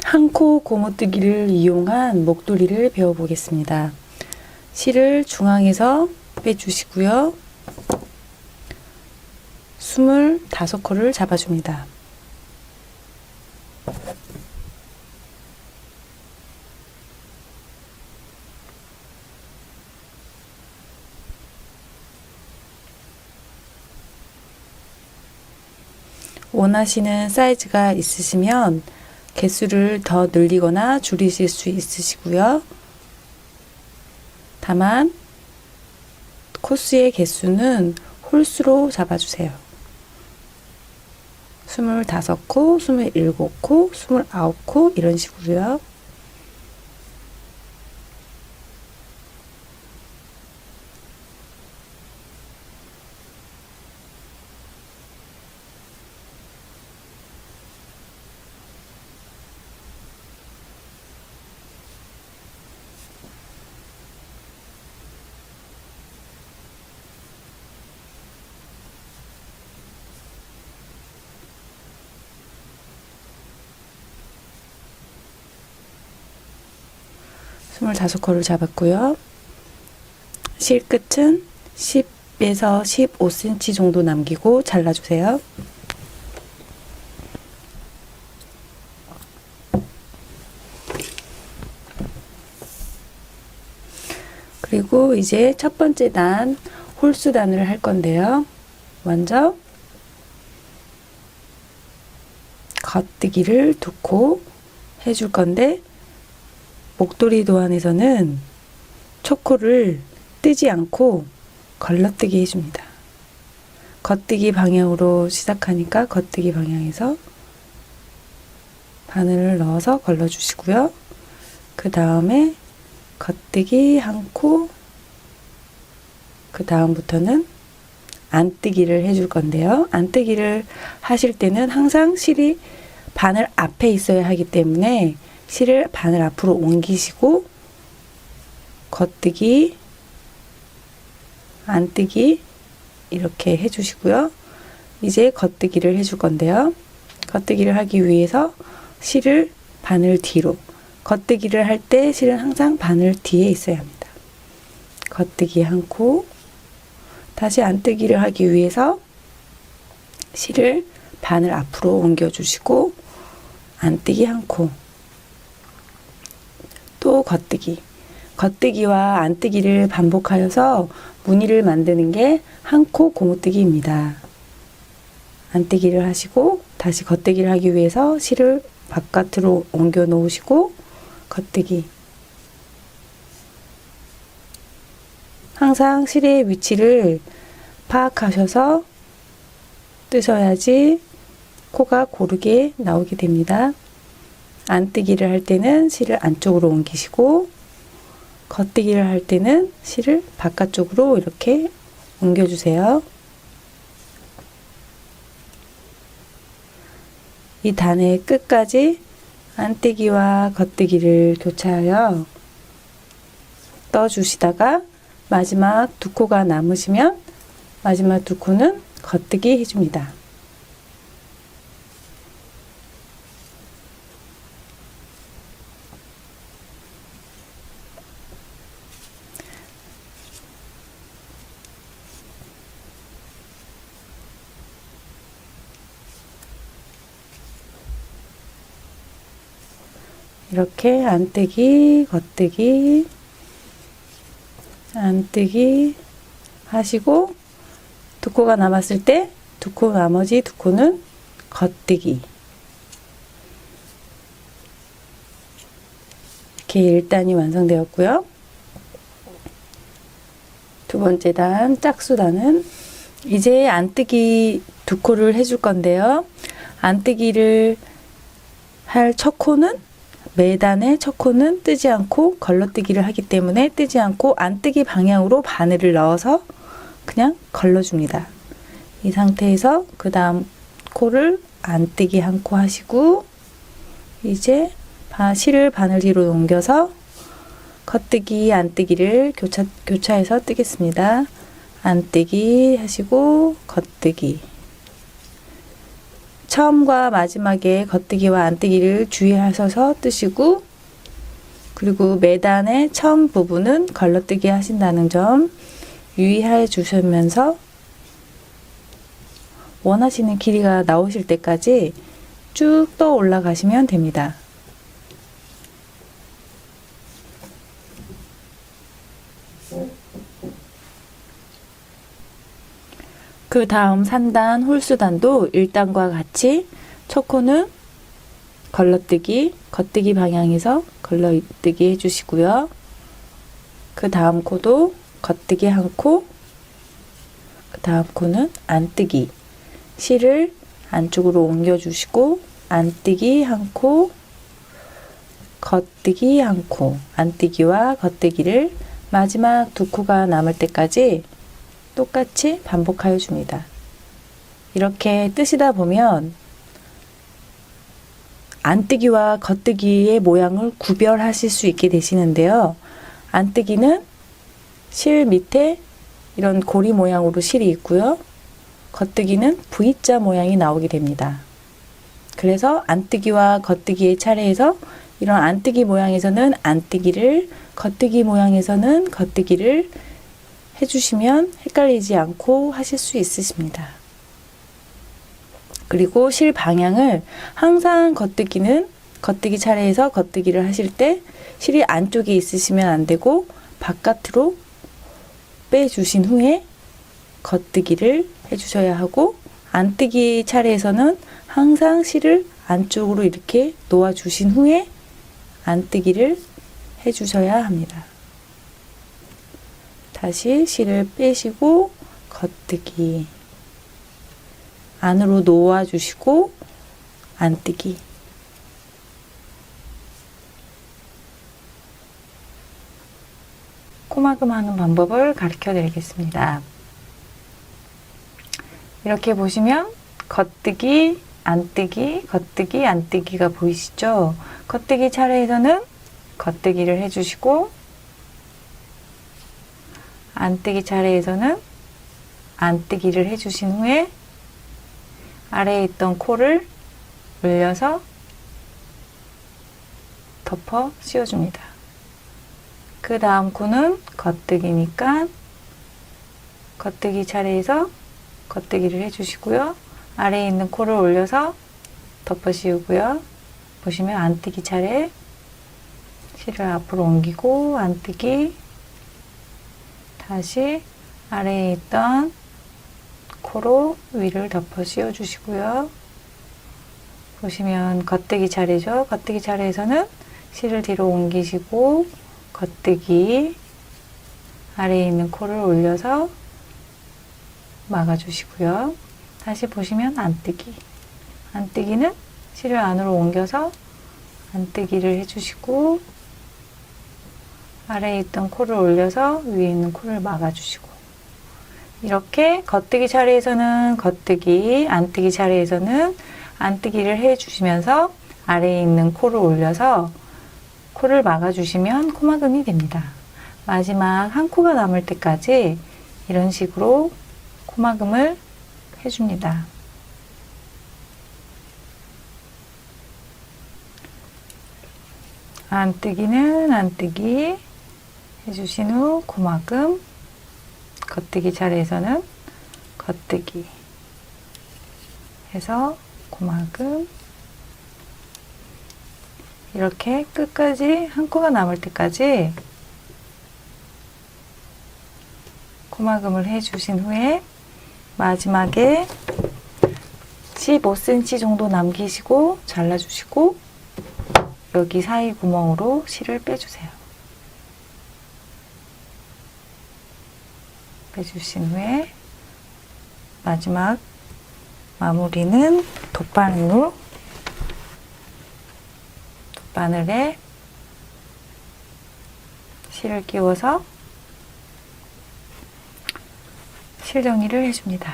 한 코 고무뜨기를 이용한 목도리를 배워보겠습니다. 실을 중앙에서 빼주시고요. 25코를 잡아줍니다. 원하시는 사이즈가 있으시면 개수를 더 늘리거나 줄이실 수 있으시고요. 다만 코스의 개수는 홀수로 잡아주세요. 25코, 27코, 29코 이런 식으로요. 스물다섯 코를 잡았고요. 실 끝은 10에서 15cm 정도 남기고 잘라주세요. 그리고 이제 첫 번째 단 홀수단을 할 건데요. 먼저 겉뜨기를 2코 해줄 건데, 목도리 도안에서는 초코를 뜨지 않고 걸러뜨기 해줍니다. 겉뜨기 방향으로 시작하니까 겉뜨기 방향에서 바늘을 넣어서 걸러주시고요. 그 다음에 겉뜨기 1코, 그 다음부터는 안뜨기를 해줄 건데요. 안뜨기를 하실 때는 항상 실이 바늘 앞에 있어야 하기 때문에 실을 바늘 앞으로 옮기시고 겉뜨기, 안뜨기 이렇게 해주시고요. 이제 겉뜨기를 해줄 건데요. 겉뜨기를 하기 위해서 실을 바늘 뒤로, 겉뜨기를 할 때 실은 항상 바늘 뒤에 있어야 합니다. 겉뜨기 1코, 다시 안뜨기를 하기 위해서 실을 바늘 앞으로 옮겨주시고 안뜨기 1코, 또 겉뜨기, 겉뜨기와 안뜨기를 반복하여서 무늬를 만드는 게 1코 고무뜨기입니다. 안뜨기를 하시고 다시 겉뜨기를 하기 위해서 실을 바깥으로 옮겨 놓으시고 겉뜨기. 항상 실의 위치를 파악하셔서 뜨셔야지 코가 고르게 나오게 됩니다. 안뜨기를 할 때는 실을 안쪽으로 옮기시고 겉뜨기를 할 때는 실을 바깥쪽으로 이렇게 옮겨주세요. 이 단의 끝까지 안뜨기와 겉뜨기를 교차하여 떠주시다가 마지막 2코가 남으시면 마지막 2코는 겉뜨기 해줍니다. 이렇게 안뜨기, 겉뜨기, 안뜨기 하시고 2코가 남았을 때 2코, 나머지 2코는 겉뜨기. 이렇게 1단이 완성되었고요. 두 번째 단, 짝수단은 이제 안뜨기 2코를 해줄 건데요. 안뜨기를 할 첫 코는 매단의 첫 코는 뜨지 않고 걸러뜨기를 하기 때문에 뜨지 않고 안뜨기 방향으로 바늘을 넣어서 그냥 걸러줍니다. 이 상태에서 그 다음 코를 안뜨기 1코 하시고 이제 실을 바늘 뒤로 옮겨서 겉뜨기, 안뜨기를 교차해서 뜨겠습니다. 안뜨기 하시고 겉뜨기. 처음과 마지막에 겉뜨기와 안뜨기를 주의하셔서 뜨시고, 그리고 매단의 처음 부분은 걸러뜨기 하신다는 점 유의해 주시면서 원하시는 길이가 나오실 때까지 쭉 떠 올라가시면 됩니다. 그 다음 산단, 홀수단도 1단과 같이 첫 코는 걸러뜨기, 겉뜨기 방향에서 걸러뜨기 해주시고요. 그 다음 코도 겉뜨기 한 코, 그 다음 코는 안뜨기, 실을 안쪽으로 옮겨주시고 안뜨기 한 코, 겉뜨기 한 코, 안뜨기와 겉뜨기를 마지막 두 코가 남을 때까지 똑같이 반복하여 줍니다. 이렇게 뜨시다 보면 안뜨기와 겉뜨기의 모양을 구별하실 수 있게 되시는데요. 안뜨기는 실 밑에 이런 고리 모양으로 실이 있고요. 겉뜨기는 V자 모양이 나오게 됩니다. 그래서 안뜨기와 겉뜨기의 차례에서 이런 안뜨기 모양에서는 안뜨기를, 겉뜨기 모양에서는 겉뜨기를 해주시면 헷갈리지 않고 하실 수 있으십니다. 그리고 실 방향을 항상 겉뜨기는 겉뜨기 차례에서 겉뜨기를 하실 때 실이 안쪽에 있으시면 안 되고 바깥으로 빼주신 후에 겉뜨기를 해주셔야 하고, 안뜨기 차례에서는 항상 실을 안쪽으로 이렇게 놓아주신 후에 안뜨기를 해주셔야 합니다. 다시 실을 빼시고 겉뜨기, 안으로 놓아주시고 안뜨기. 코막음 하는 방법을 가르쳐 드리겠습니다. 이렇게 보시면 겉뜨기, 안뜨기, 겉뜨기, 안뜨기가 보이시죠? 겉뜨기 차례에서는 겉뜨기를 해주시고, 안뜨기 차례에서는 안뜨기를 해주신 후에 아래에 있던 코를 올려서 덮어 씌워줍니다. 그 다음 코는 겉뜨기니까 겉뜨기 차례에서 겉뜨기를 해주시고요. 아래에 있는 코를 올려서 덮어 씌우고요. 보시면 안뜨기 차례, 실을 앞으로 옮기고 안뜨기, 다시 아래에 있던 코로 위를 덮어 씌워 주시고요. 보시면 겉뜨기 차례죠. 겉뜨기 차례에서는 실을 뒤로 옮기시고 겉뜨기, 아래에 있는 코를 올려서 막아 주시고요. 다시 보시면 안뜨기, 안뜨기는 실을 안으로 옮겨서 안뜨기를 해주시고 아래에 있던 코를 올려서 위에 있는 코를 막아주시고, 이렇게 겉뜨기 차례에서는 겉뜨기, 안뜨기 차례에서는 안뜨기를 해주시면서 아래에 있는 코를 올려서 코를 막아주시면 코막음이 됩니다. 마지막 한 코가 남을 때까지 이런 식으로 코막음을 해줍니다. 안뜨기는 안뜨기 해주신 후 코막음, 겉뜨기 차례에서는 겉뜨기 해서 코막음, 이렇게 끝까지 한 코가 남을 때까지 코막음을 해주신 후에 마지막에 15cm 정도 남기시고 잘라주시고 여기 사이 구멍으로 실을 빼주세요. 빼주신 후에 마지막 마무리는 돗바늘로, 돗바늘에 실을 끼워서 실 정리를 해줍니다.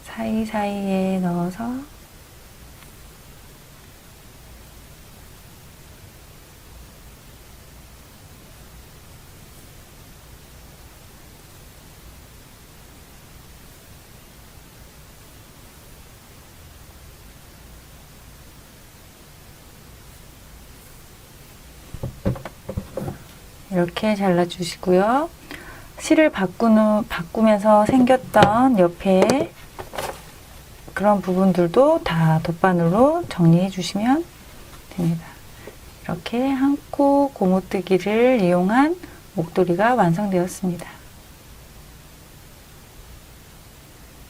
사이사이에 넣어서 이렇게 잘라주시고요. 실을 바꾸면서 생겼던 옆에 그런 부분들도 다 덧바늘로 정리해 주시면 됩니다. 이렇게 한코 고무뜨기를 이용한 목도리가 완성되었습니다.